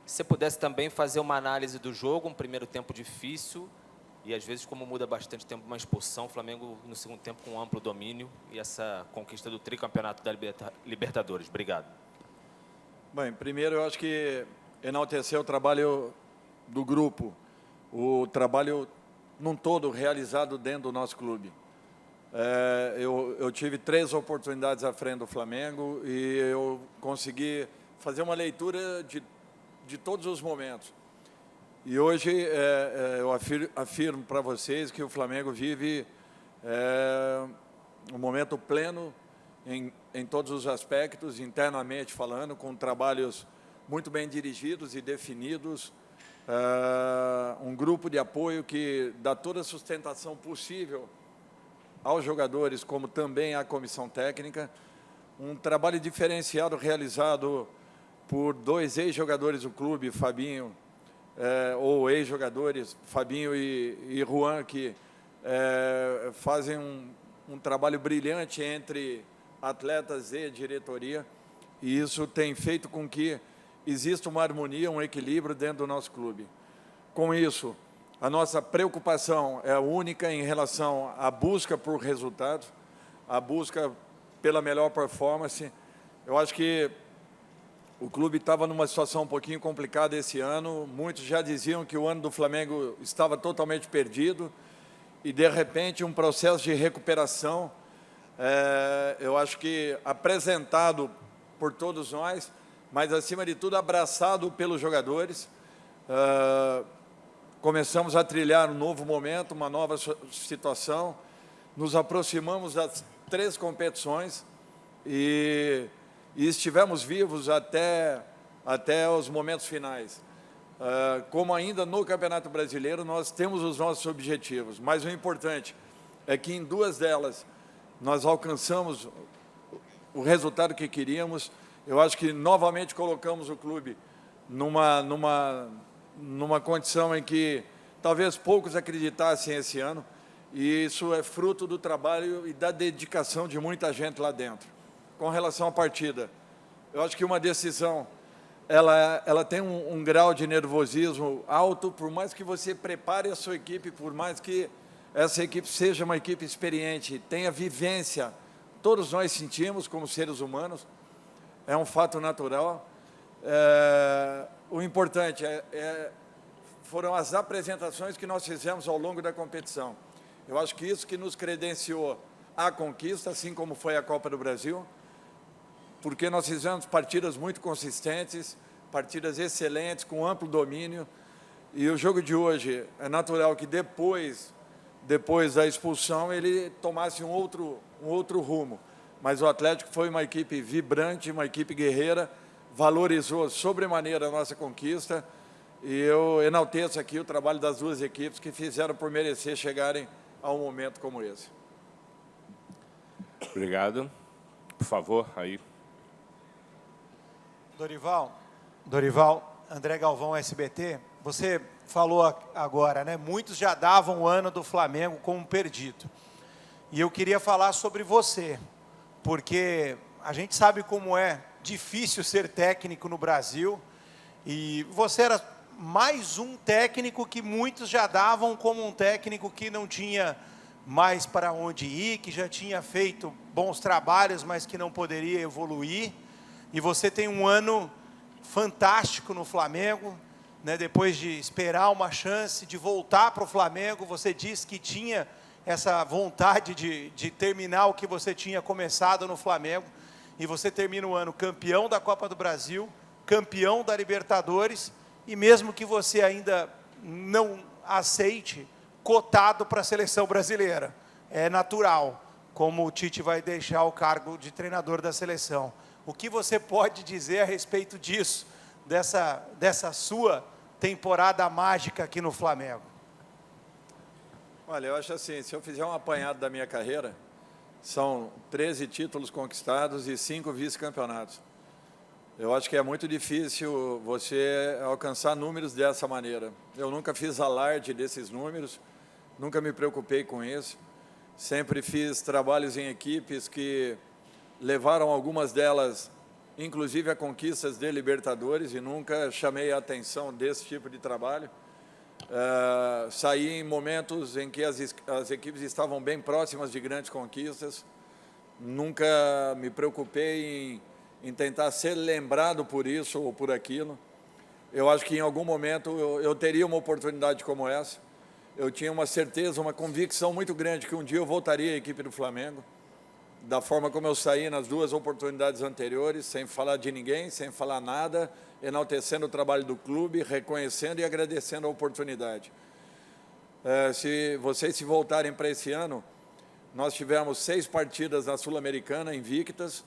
Se você pudesse também fazer uma análise do jogo, um primeiro tempo difícil, e às vezes, como muda bastante tempo, uma expulsão, o Flamengo no segundo tempo com um amplo domínio, e essa conquista do tricampeonato da Libertadores. Obrigado. Bem, primeiro eu acho que enaltecer o trabalho do grupo, o trabalho num todo realizado dentro do nosso clube. Eu tive 3 oportunidades à frente do Flamengo e eu consegui fazer uma leitura de todos os momentos. E hoje eu afirmo para vocês que o Flamengo vive um momento pleno em todos os aspectos, internamente falando, com trabalhos muito bem dirigidos e definidos, um grupo de apoio que dá toda a sustentação possível aos jogadores, como também à comissão técnica. Um trabalho diferenciado realizado por 2 ex-jogadores do clube, Fabinho, ou ex-jogadores, Fabinho e Juan, que fazem um trabalho brilhante entre atletas e diretoria, e isso tem feito com que exista uma harmonia, um equilíbrio dentro do nosso clube. Com isso, a nossa preocupação é única em relação à busca por resultados, a busca pela melhor performance. Eu acho que o clube estava numa situação um pouquinho complicada esse ano. Muitos já diziam que o ano do Flamengo estava totalmente perdido e, de repente, um processo de recuperação, eu acho que apresentado por todos nós, mas, acima de tudo, abraçado pelos jogadores. Começamos a trilhar um novo momento, uma nova situação, nos aproximamos das 3 competições e estivemos vivos até os momentos finais. Como ainda no Campeonato Brasileiro, nós temos os nossos objetivos, mas o importante é que em 2 delas nós alcançamos o resultado que queríamos. Eu acho que novamente colocamos o clube numa condição em que talvez poucos acreditassem esse ano, e isso é fruto do trabalho e da dedicação de muita gente lá dentro. Com relação à partida, eu acho que uma decisão, ela tem um grau de nervosismo alto, por mais que você prepare a sua equipe, por mais que essa equipe seja uma equipe experiente, tenha vivência, todos nós sentimos como seres humanos, é um fato natural. O importante foram as apresentações que nós fizemos ao longo da competição. Eu acho que isso que nos credenciou à conquista, assim como foi a Copa do Brasil, porque nós fizemos partidas muito consistentes, partidas excelentes, com amplo domínio, e o jogo de hoje é natural que depois da expulsão ele tomasse um outro rumo, mas o Atlético foi uma equipe vibrante, uma equipe guerreira, valorizou sobremaneira a nossa conquista, e eu enalteço aqui o trabalho das 2 equipes que fizeram por merecer chegarem a um momento como esse. Obrigado. Por favor, aí. Dorival, André Galvão, SBT, você falou agora, né? Muitos já davam o ano do Flamengo como perdido. E eu queria falar sobre você, porque a gente sabe como é difícil ser técnico no Brasil, e você era mais um técnico que muitos já davam como um técnico que não tinha mais para onde ir, que já tinha feito bons trabalhos, mas que não poderia evoluir. E você tem um ano fantástico no Flamengo, né? Depois de esperar uma chance de voltar para o Flamengo, você disse que tinha essa vontade de terminar o que você tinha começado no Flamengo, e você termina o ano campeão da Copa do Brasil, campeão da Libertadores, e mesmo que você ainda não aceite, cotado para a seleção brasileira. É natural, como o Tite vai deixar o cargo de treinador da seleção. O que você pode dizer a respeito disso, dessa sua temporada mágica aqui no Flamengo? Olha, eu acho assim, se eu fizer um apanhado da minha carreira, são 13 títulos conquistados e 5 vice-campeonatos. Eu acho que é muito difícil você alcançar números dessa maneira. Eu nunca fiz alarde desses números, nunca me preocupei com isso. Sempre fiz trabalhos em equipes que levaram algumas delas, inclusive a conquistas de Libertadores, e nunca chamei a atenção desse tipo de trabalho. Saí em momentos em que as equipes estavam bem próximas de grandes conquistas. Nunca me preocupei em tentar ser lembrado por isso ou por aquilo. Eu acho que em algum momento eu teria uma oportunidade como essa. Eu tinha uma certeza, uma convicção muito grande que um dia eu voltaria à equipe do Flamengo, da forma como eu saí nas 2 oportunidades anteriores, sem falar de ninguém, sem falar nada, enaltecendo o trabalho do clube, reconhecendo e agradecendo a oportunidade. Se vocês se voltarem para esse ano, nós tivemos 6 partidas na Sul-Americana invictas.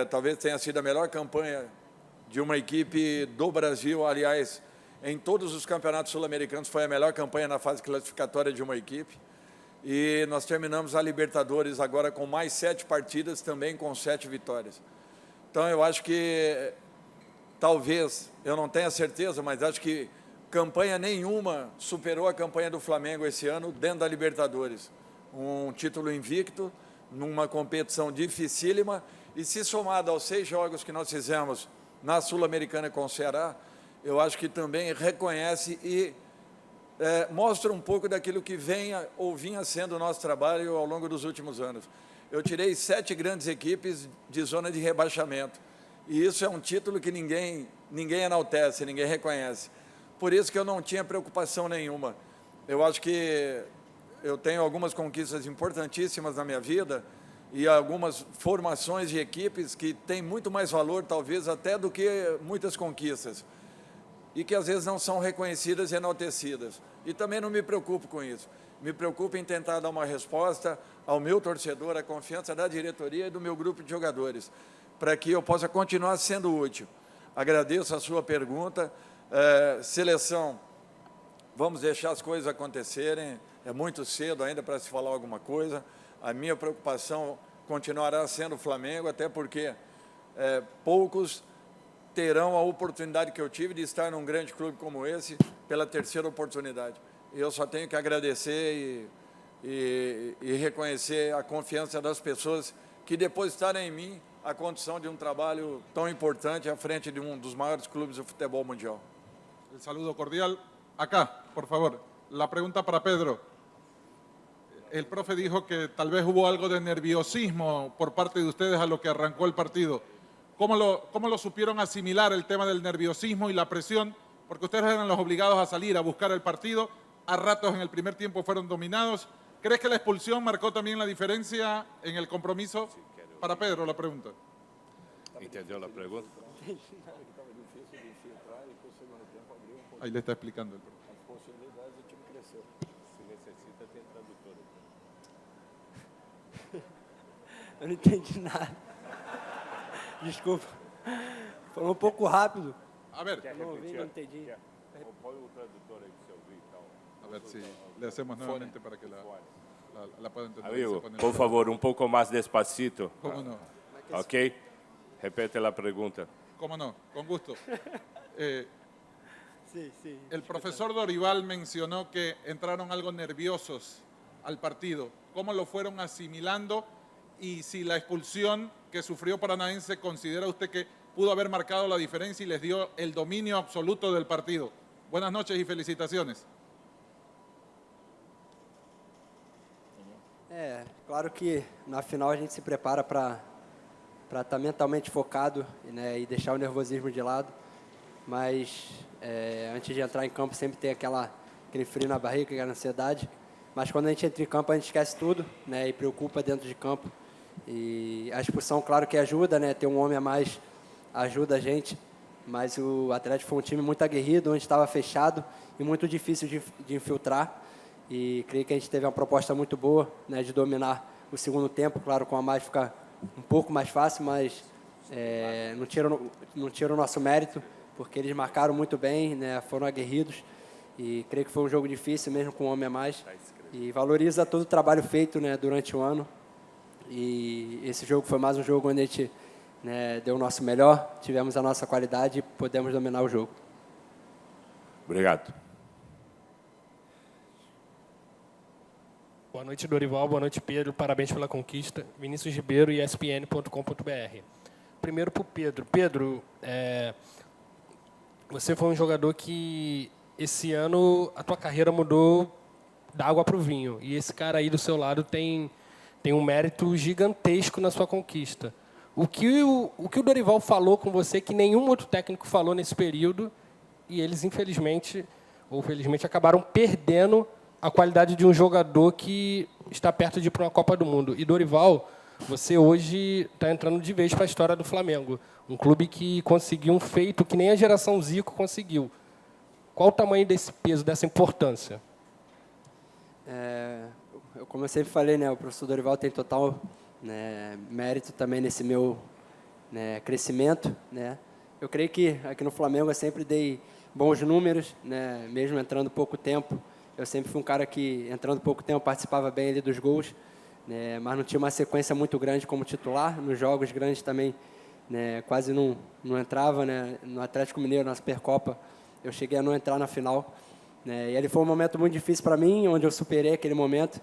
Talvez tenha sido a melhor campanha de uma equipe do Brasil. Aliás, em todos os campeonatos sul-americanos foi a melhor campanha na fase classificatória de uma equipe. E nós terminamos a Libertadores agora com mais 7 partidas, também com 7 vitórias. Então, eu acho que, talvez, eu não tenha certeza, mas acho que campanha nenhuma superou a campanha do Flamengo esse ano dentro da Libertadores. Um título invicto, numa competição dificílima, e se somado aos 6 jogos que nós fizemos na Sul-Americana com o Ceará, eu acho que também reconhece e mostra um pouco daquilo que vinha sendo o nosso trabalho ao longo dos últimos anos. Eu tirei 7 grandes equipes de zona de rebaixamento, e isso é um título que ninguém enaltece, ninguém reconhece. Por isso que eu não tinha preocupação nenhuma. Eu acho que eu tenho algumas conquistas importantíssimas na minha vida e algumas formações de equipes que têm muito mais valor, talvez, até do que muitas conquistas, e que às vezes não são reconhecidas e enaltecidas. E também não me preocupo com isso. Me preocupo em tentar dar uma resposta ao meu torcedor, à confiança da diretoria e do meu grupo de jogadores, para que eu possa continuar sendo útil. Agradeço a sua pergunta. Seleção, vamos deixar as coisas acontecerem, é muito cedo ainda para se falar alguma coisa. A minha preocupação continuará sendo o Flamengo, até porque poucos terão a oportunidade que eu tive de estar num grande clube como esse, pela 3ª oportunidade. Eu só tenho que agradecer e reconhecer a confiança das pessoas que depositaram em mim a condição de um trabalho tão importante à frente de um dos maiores clubes do futebol mundial. El saludo cordial. Acá, por favor. La pregunta para Pedro. El profe dijo que tal vez hubo algo de nerviosismo por parte de ustedes a lo que arrancó el partido. ¿Cómo lo supieron asimilar el tema del nerviosismo y la presión? Porque ustedes eran los obligados a salir a buscar el partido. A ratos en el primer tiempo fueron dominados. ¿Crees que la expulsión marcó también la diferencia en el compromiso? Para Pedro, la pregunta. ¿Entendió la pregunta? Ahí le está explicando el profe. Eu não entendi nada. Desculpa. Falou um pouco rápido. A ver. Não ouvi, não entendi. Põe o tradutor aí que você ouviu, então. A ver si le hacemos nuevamente para que la pueda entender. Amigo, por favor, un poco más despacito. ¿Cómo no? Ok. Repete la pregunta. ¿Cómo no? Con gusto. Sí, sí. El profesor Dorival mencionó que entraron algo nerviosos al partido. ¿Cómo lo fueron asimilando? Y si la expulsión que sufrió Paranaense, ¿considera usted que pudo haber marcado la diferencia y les dio el dominio absoluto del partido? Buenas noches y felicitaciones. Claro que na final a gente se prepara para estar mentalmente focado, né, e deixar o nervosismo de lado. Mas antes de entrar em campo sempre tem aquele frio na barriga, aquela ansiedade. Mas quando a gente entra em campo a gente esquece tudo, né, e preocupa dentro de campo. E a expulsão, claro que ajuda, né, ter um homem a mais ajuda a gente. Mas o Atlético foi um time muito aguerrido, onde estava fechado e muito difícil de infiltrar. E creio que a gente teve uma proposta muito boa, né, de dominar o segundo tempo. Claro, com a mais fica um pouco mais fácil, mas não tira o nosso mérito, porque eles marcaram muito bem, né, foram aguerridos. E creio que foi um jogo difícil, mesmo com um homem a mais. E valoriza todo o trabalho feito, né, durante o ano. E esse jogo foi mais um jogo onde a gente, né, deu o nosso melhor, tivemos a nossa qualidade e pudemos dominar o jogo. Obrigado. Boa noite, Dorival. Boa noite, Pedro. Parabéns pela conquista. Vinícius Ribeiro, ESPN.com.br. Primeiro para o Pedro. Pedro, você foi um jogador que esse ano a tua carreira mudou da água para o vinho. E esse cara aí do seu lado tem um mérito gigantesco na sua conquista. O que o Dorival falou com você que nenhum outro técnico falou nesse período, e eles, infelizmente ou felizmente, acabaram perdendo a qualidade de um jogador que está perto de ir para uma Copa do Mundo. E, Dorival, você hoje está entrando de vez para a história do Flamengo. Um clube que conseguiu um feito que nem a geração Zico conseguiu. Qual o tamanho desse peso, dessa importância? Como eu sempre falei, né, o professor Dorival tem total, né, mérito também nesse meu, né, crescimento, né. Eu creio que aqui no Flamengo eu sempre dei bons números, né, mesmo entrando pouco tempo. eu sempre fui um cara que, entrando pouco tempo, participava bem ali dos gols, né, mas não tinha uma sequência muito grande como titular. Nos jogos grandes também, né, quase não entrava, né. No Atlético Mineiro, na Supercopa, eu cheguei a não entrar na final, né, e ele foi um momento muito difícil para mim, onde eu superei aquele momento,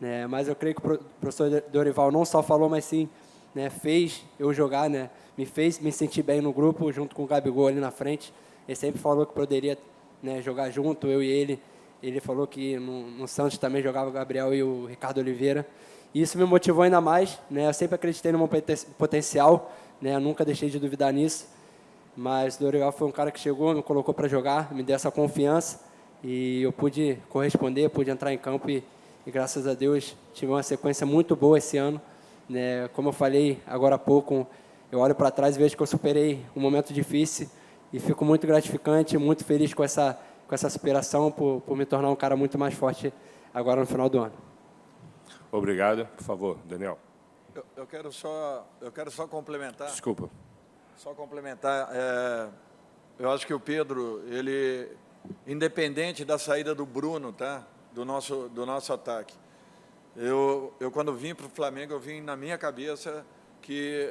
né, mas eu creio que o professor Dorival não só falou, mas sim, né, fez eu jogar, né, me fez me sentir bem no grupo, junto com o Gabigol ali na frente. Ele sempre falou que poderia, né, jogar junto, eu e ele. Ele falou que no Santos também jogava o Gabriel e o Ricardo Oliveira. E isso me motivou ainda mais, né? Eu sempre acreditei no meu potencial, né? Eu nunca deixei de duvidar nisso. Mas o Dorival foi um cara que chegou, me colocou para jogar, me deu essa confiança. E eu pude corresponder, pude entrar em campo e graças a Deus, tive uma sequência muito boa esse ano, né? Como eu falei agora há pouco, eu olho para trás e vejo que eu superei um momento difícil e fico muito gratificante, muito feliz com essa superação, por me tornar um cara muito mais forte agora no final do ano. Obrigado. Por favor, Daniel. Eu quero só complementar. Desculpa. Só complementar. Eu acho que o Pedro, ele, independente da saída do Bruno, tá? Do nosso ataque, eu quando vim para o Flamengo, eu vim na minha cabeça que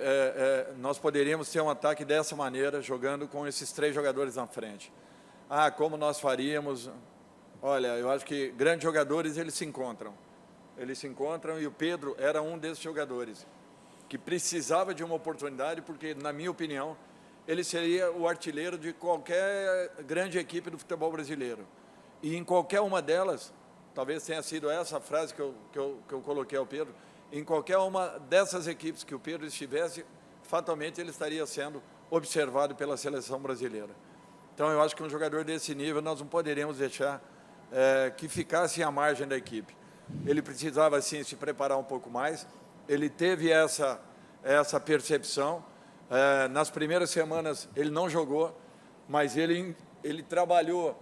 nós poderíamos ter um ataque dessa maneira, jogando com esses 3 jogadores na frente. Como nós faríamos? Olha, eu acho que grandes jogadores, eles se encontram. E o Pedro era um desses jogadores que precisava de uma oportunidade, porque, na minha opinião, ele seria o artilheiro de qualquer grande equipe do futebol brasileiro. E em qualquer uma delas, talvez tenha sido essa a frase que eu coloquei ao Pedro, em qualquer uma dessas equipes que o Pedro estivesse, fatalmente ele estaria sendo observado pela seleção brasileira. Então, eu acho que um jogador desse nível nós não poderíamos deixar que ficasse à margem da equipe. Ele precisava, sim, se preparar um pouco mais. Ele teve essa percepção. Nas primeiras semanas, ele não jogou, mas ele trabalhou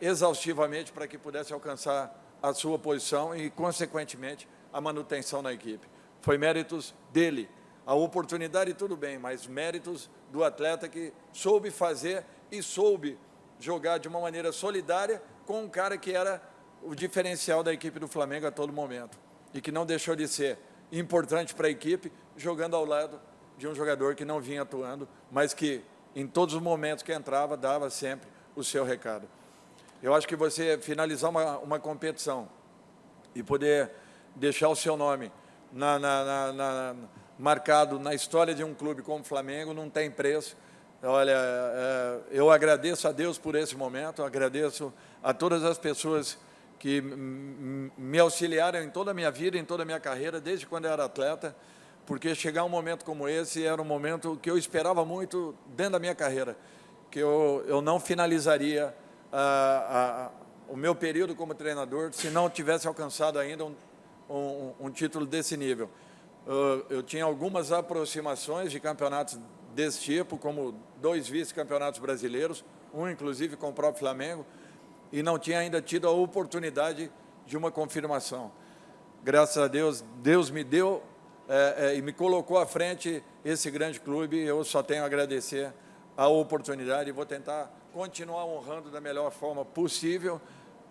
exaustivamente para que pudesse alcançar a sua posição e, consequentemente, a manutenção na equipe. Foi méritos dele. A oportunidade, tudo bem, mas méritos do atleta que soube fazer e soube jogar de uma maneira solidária com um cara que era o diferencial da equipe do Flamengo a todo momento e que não deixou de ser importante para a equipe, jogando ao lado de um jogador que não vinha atuando, mas que, em todos os momentos que entrava, dava sempre o seu recado. Eu acho que você finalizar uma competição e poder deixar o seu nome marcado na história de um clube como o Flamengo não tem preço. Olha, eu agradeço a Deus por esse momento, agradeço a todas as pessoas que me auxiliaram em toda a minha vida, em toda a minha carreira, desde quando eu era atleta, porque chegar um momento como esse era um momento que eu esperava muito dentro da minha carreira, que eu não finalizaria o meu período como treinador se não tivesse alcançado ainda um título desse nível. Eu tinha algumas aproximações de campeonatos desse tipo, como 2 vice-campeonatos brasileiros, um inclusive com o próprio Flamengo, e não tinha ainda tido a oportunidade de uma confirmação. Graças a Deus, Deus me deu e me colocou à frente esse grande clube. Eu só tenho a agradecer a oportunidade e vou tentar continuar honrando da melhor forma possível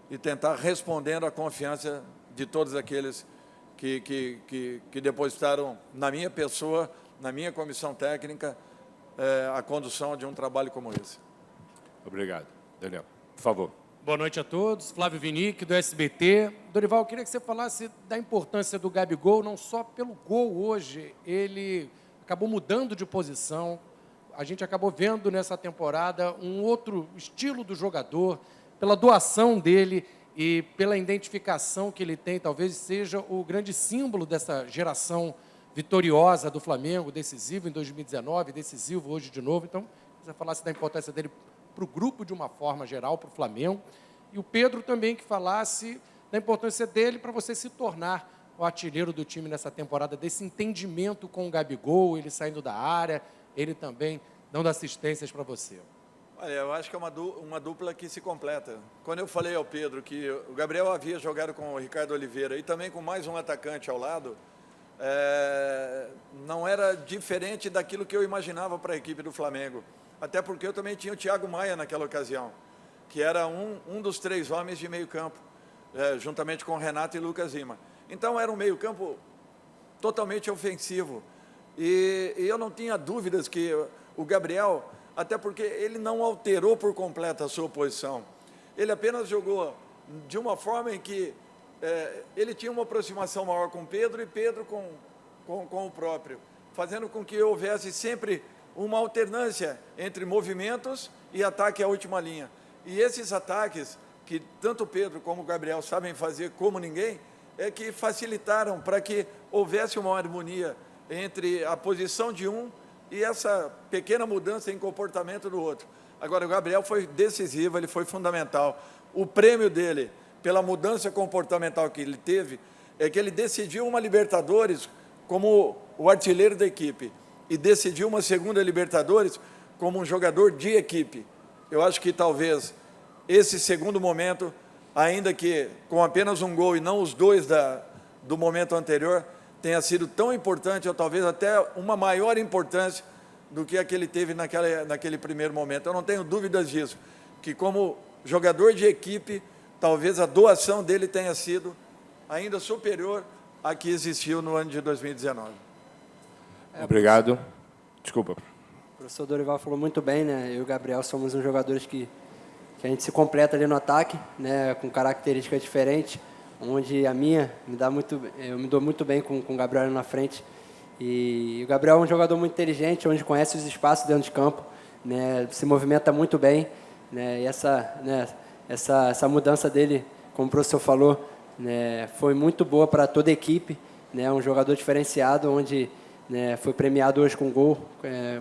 e tentar respondendo à confiança de todos aqueles que depositaram na minha pessoa, na minha comissão técnica, a condução de um trabalho como esse. Obrigado. Daniel, por favor. Boa noite a todos. Flávio Vinick, do SBT. Dorival, eu queria que você falasse da importância do Gabigol, não só pelo gol hoje. Ele acabou mudando de posição. A gente acabou vendo nessa temporada um outro estilo do jogador, pela doação dele e pela identificação que ele tem, talvez seja o grande símbolo dessa geração vitoriosa do Flamengo, decisivo em 2019, decisivo hoje de novo. Então, você falasse da importância dele para o grupo de uma forma geral, para o Flamengo. E o Pedro também que falasse da importância dele para você se tornar o artilheiro do time nessa temporada, desse entendimento com o Gabigol, ele saindo da área, ele também dando assistências para você. Olha, eu acho que é uma dupla que se completa. Quando eu falei ao Pedro que o Gabriel havia jogado com o Ricardo Oliveira e também com mais um atacante ao lado, não era diferente daquilo que eu imaginava para a equipe do Flamengo. Até porque eu também tinha o Thiago Maia naquela ocasião. que era um dos 3 homens de meio campo, juntamente com Renato e Lucas Lima. Então, era um meio campo totalmente ofensivo. E eu não tinha dúvidas que o Gabriel, até porque ele não alterou por completo a sua posição, ele apenas jogou de uma forma em que ele tinha uma aproximação maior com Pedro e Pedro com o próprio, fazendo com que houvesse sempre uma alternância entre movimentos e ataque à última linha. E esses ataques, que tanto Pedro como o Gabriel sabem fazer como ninguém, é que facilitaram para que houvesse uma harmonia entre a posição de um e essa pequena mudança em comportamento do outro. Agora, o Gabriel foi decisivo, ele foi fundamental. O prêmio dele, pela mudança comportamental que ele teve, é que ele decidiu uma Libertadores como o artilheiro da equipe e decidiu uma segunda Libertadores como um jogador de equipe. Eu acho que talvez esse segundo momento, ainda que com apenas um gol e não os 2 do momento anterior, tenha sido tão importante, ou talvez até uma maior importância do que aquele teve naquele primeiro momento. Eu não tenho dúvidas disso, que como jogador de equipe, talvez a doação dele tenha sido ainda superior à que existiu no ano de 2019. Obrigado. Desculpa. O professor Dorival falou muito bem, né? Eu e o Gabriel somos uns jogadores que a gente se completa ali no ataque, né? Com características diferentes, onde a minha eu me dou muito bem com o Gabriel ali na frente. E o Gabriel é um jogador muito inteligente, onde conhece os espaços dentro de campo, né? Se movimenta muito bem, né? E essa mudança dele, como o professor falou, né? Foi muito boa para toda a equipe, né? Um jogador diferenciado, onde, né, foi premiado hoje com um gol,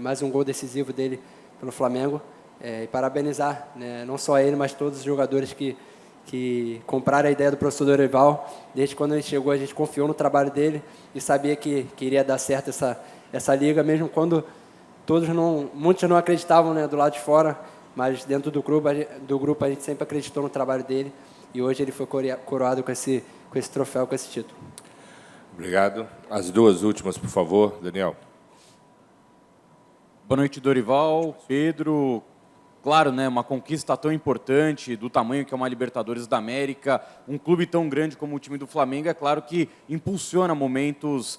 mais um gol decisivo dele pelo Flamengo. E parabenizar, né, não só ele, mas todos os jogadores que compraram a ideia do professor Dorival. Desde quando ele chegou, a gente confiou no trabalho dele e sabia que iria dar certo essa liga, mesmo quando muitos não acreditavam, né, do lado de fora, mas dentro do grupo a gente sempre acreditou no trabalho dele, e hoje ele foi coroado com esse troféu, com esse título. Obrigado. As 2 últimas, por favor, Daniel. Boa noite, Dorival, Pedro. Claro, né, uma conquista tão importante, do tamanho que é uma Libertadores da América, um clube tão grande como o time do Flamengo, é claro que impulsiona momentos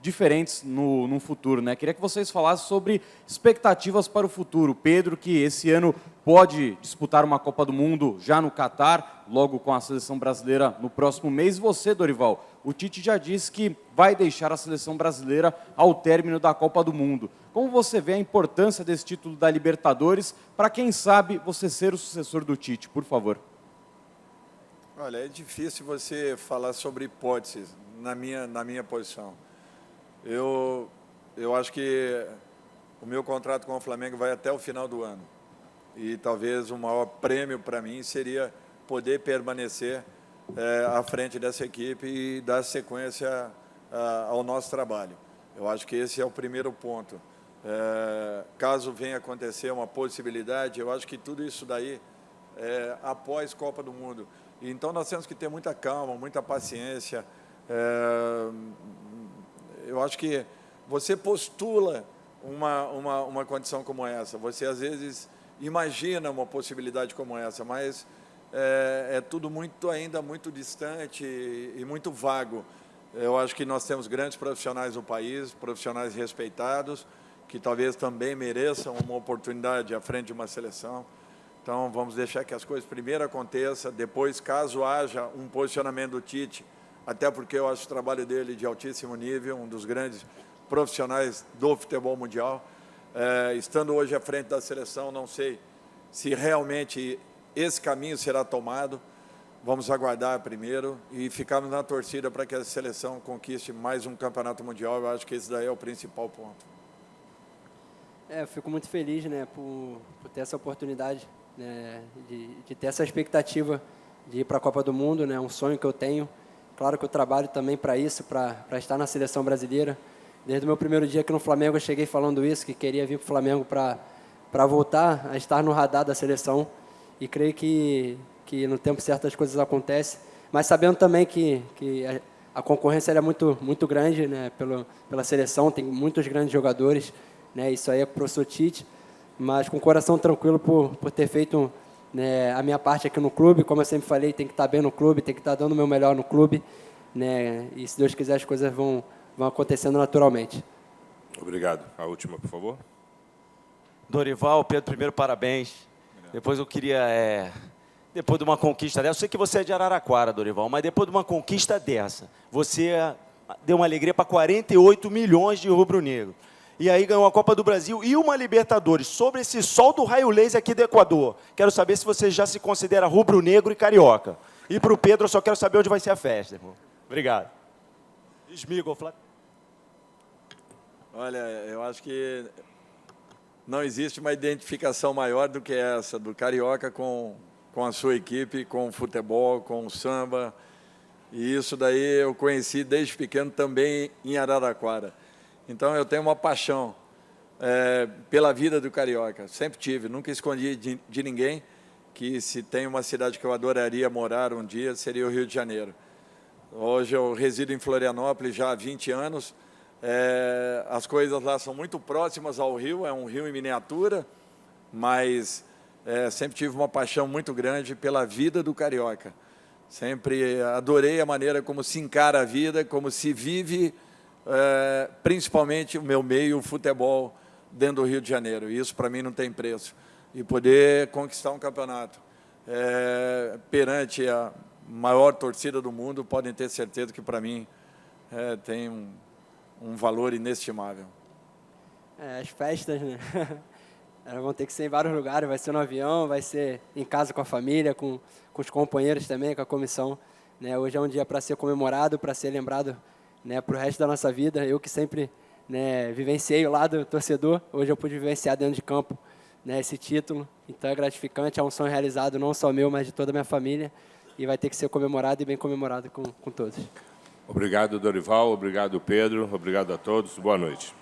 diferentes no futuro, né? Queria que vocês falassem sobre expectativas para o futuro. Pedro, que esse ano pode disputar uma Copa do Mundo já no Catar, logo com a seleção brasileira no próximo mês. E você, Dorival, o Tite já disse que vai deixar a seleção brasileira ao término da Copa do Mundo. Como você vê a importância desse título da Libertadores para, quem sabe, você ser o sucessor do Tite, por favor? Olha, é difícil você falar sobre hipóteses na minha posição. Eu acho que o meu contrato com o Flamengo vai até o final do ano. E talvez o maior prêmio para mim seria poder permanecer à frente dessa equipe e dar sequência ao nosso trabalho. Eu acho que esse é o primeiro ponto. Caso venha acontecer uma possibilidade, eu acho que tudo isso daí é após Copa do Mundo. Então nós temos que ter muita calma, muita paciência. Eu acho que você postula uma condição como essa, você às vezes imagina uma possibilidade como essa, mas é tudo ainda muito distante e muito vago. Eu acho que nós temos grandes profissionais no país, profissionais respeitados, que talvez também mereçam uma oportunidade à frente de uma seleção. Então, vamos deixar que as coisas primeiro aconteçam, depois, caso haja um posicionamento do Tite, até porque eu acho o trabalho dele de altíssimo nível, um dos grandes profissionais do futebol mundial. Estando hoje à frente da seleção, não sei se realmente esse caminho será tomado. Vamos aguardar primeiro e ficarmos na torcida para que a seleção conquiste mais um campeonato mundial. Eu acho que esse daí é o principal ponto. Eu fico muito feliz, né, por ter essa oportunidade, né, de ter essa expectativa de ir para a Copa do Mundo, né, um sonho que eu tenho. Claro que eu trabalho também para isso, para estar na seleção brasileira. Desde o meu primeiro dia aqui no Flamengo, eu cheguei falando isso, que queria vir para o Flamengo para voltar a estar no radar da seleção. E creio que no tempo certo as coisas acontecem. Mas sabendo também que a concorrência é muito, muito grande, né, pela seleção, tem muitos grandes jogadores, né, isso aí é para o professor Tite, mas com o coração tranquilo por ter feito né, a minha parte aqui no clube. Como eu sempre falei, tem que estar bem no clube, tem que estar dando o meu melhor no clube, né, e se Deus quiser as coisas vão acontecendo naturalmente. Obrigado. A última, por favor. Dorival, Pedro, primeiro parabéns. Depois eu queria, depois de uma conquista dessa, eu sei que você é de Araraquara, Dorival, mas depois de uma conquista dessa, você deu uma alegria para 48 milhões de rubro-negro. E aí ganhou a Copa do Brasil e uma Libertadores, sobre esse sol do raio laser aqui do Equador. Quero saber se você já se considera rubro-negro e carioca. E para o Pedro, eu só quero saber onde vai ser a festa, irmão. Obrigado. Esmigo, Flávio. Olha, eu acho que não existe uma identificação maior do que essa, do carioca com a sua equipe, com o futebol, com o samba. E isso daí eu conheci desde pequeno também em Araraquara. Então eu tenho uma paixão pela vida do carioca, sempre tive, nunca escondi de ninguém que se tem uma cidade que eu adoraria morar um dia, seria o Rio de Janeiro. Hoje eu resido em Florianópolis já há 20 anos, as coisas lá são muito próximas ao Rio, é um rio em miniatura, mas sempre tive uma paixão muito grande pela vida do carioca. Sempre adorei a maneira como se encara a vida, como se vive, principalmente o meu meio, o futebol, dentro do Rio de Janeiro. Isso, para mim, não tem preço. E poder conquistar um campeonato perante a maior torcida do mundo, podem ter certeza que, para mim, tem um valor inestimável. As festas, né? Elas vão ter que ser em vários lugares, vai ser no avião, vai ser em casa com a família, com os companheiros também, com a comissão. Né? Hoje é um dia para ser comemorado, para ser lembrado, né, para o resto da nossa vida. Eu que sempre, né, vivenciei o lado torcedor, hoje eu pude vivenciar dentro de campo, né, esse título. Então é gratificante, é um sonho realizado não só meu, mas de toda a minha família. E vai ter que ser comemorado e bem comemorado com todos. Obrigado, Dorival. Obrigado, Pedro. Obrigado a todos. Boa noite.